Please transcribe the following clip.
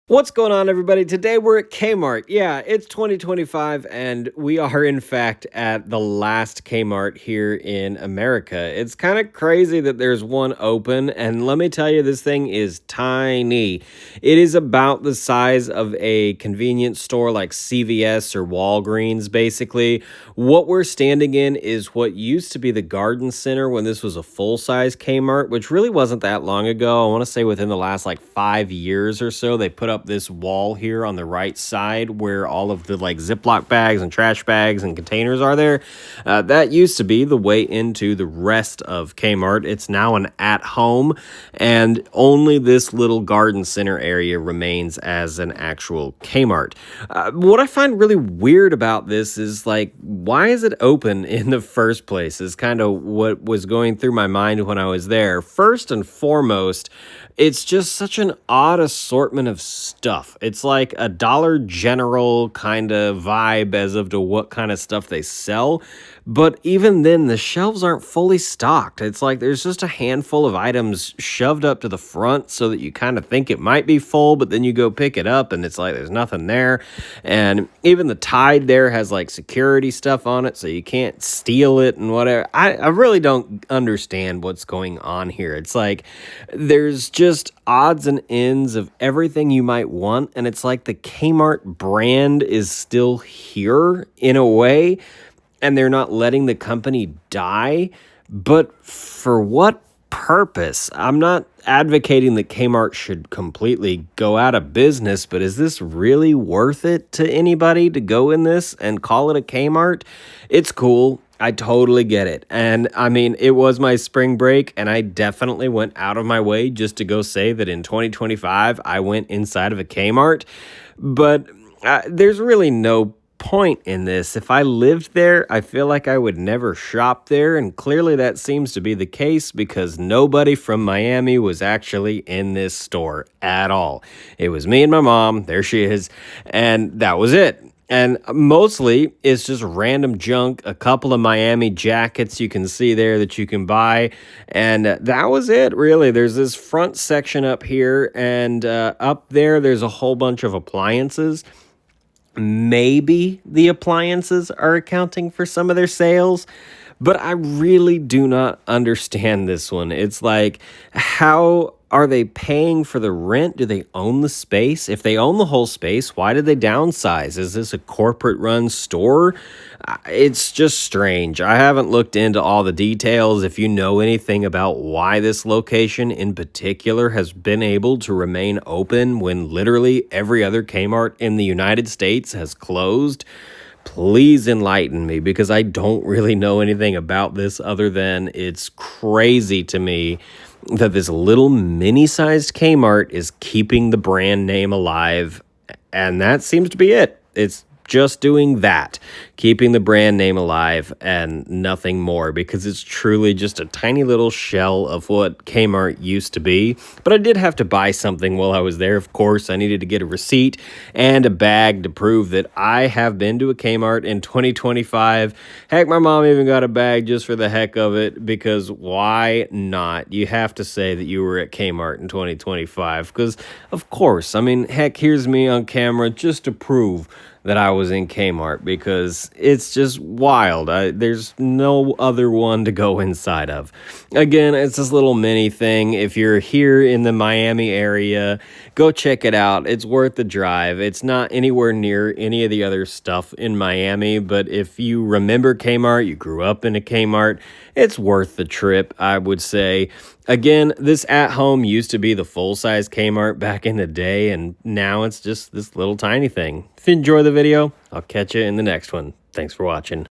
What's going on, everybody? Today we're at Kmart. Yeah, it's 2025, and we are, in fact, at the last Kmart here in America. It's kind of crazy that there's one open, and let me tell you, this thing is tiny. It is about the size of a convenience store like CVS or Walgreens, basically. What we're standing in is what used to be the garden center when this was a full-size Kmart, which really wasn't that long ago. I want to say within the last like 5 years or so, they put up this wall here on the right side where all of the like Ziploc bags and trash bags and containers are there. That used to be the way into the rest of Kmart. It's now an at-home, and only this little garden center area remains as an actual Kmart. What I find really weird about this is, like, why is it open in the first place is kind of what was going through my mind when I was there. First and foremost, it's just such an odd assortment of stuff. It's like a Dollar General kind of vibe as of to what kind of stuff they sell. But even then, the shelves aren't fully stocked. It's like there's just a handful of items shoved up to the front so that you kind of think it might be full, but then you go pick it up and it's like there's nothing there. And even the Tide there has like security stuff on it, so you can't steal it and whatever. I really don't understand what's going on here. It's like there's just odds and ends of everything you might want, and it's like the Kmart brand is still here in a way, and they're not letting the company die. But for what purpose? I'm not advocating that Kmart should completely go out of business, but is this really worth it to anybody to go in this and call it a Kmart? It's cool. I totally get it. And I mean, it was my spring break, and I definitely went out of my way just to go say that in 2025, I went inside of a Kmart. But there's really no point in this. If I lived there, I feel like I would never shop there, and clearly that seems to be the case because nobody from Miami was actually in this store at all. It was me and my mom, there she is, and that was it. And mostly it's just random junk, a couple of Miami jackets you can see there that you can buy. And that was it, really. There's this front section up here, and up there, there's a whole bunch of appliances. Maybe the appliances are accounting for some of their sales, but I really do not understand this one. It's like, how are they paying for the rent? Do they own the space? If they own the whole space, why did they downsize? Is this a corporate run store? It's just strange. I haven't looked into all the details. If you know anything about why this location in particular has been able to remain open when literally every other Kmart in the United States has closed, please enlighten me, because I don't really know anything about this other than it's crazy to me that this little mini-sized Kmart is keeping the brand name alive, and that seems to be it. It's just doing that, keeping the brand name alive and nothing more, because it's truly just a tiny little shell of what Kmart used to be. But I did have to buy something while I was there. Of course, I needed to get a receipt and a bag to prove that I have been to a Kmart in 2025. Heck, my mom even got a bag just for the heck of it, because why not? You have to say that you were at Kmart in 2025, because of course, I mean, heck, here's me on camera just to prove that I was in Kmart, because it's just wild. There's no other one to go inside of. Again, it's this little mini thing. If you're here in the Miami area, go check it out. It's worth the drive. It's not anywhere near any of the other stuff in Miami, but if you remember Kmart, you grew up in a Kmart, it's worth the trip, I would say. Again, this at-home used to be the full-size Kmart back in the day, and now it's just this little tiny thing. If you enjoy the video, I'll catch you in the next one. Thanks for watching.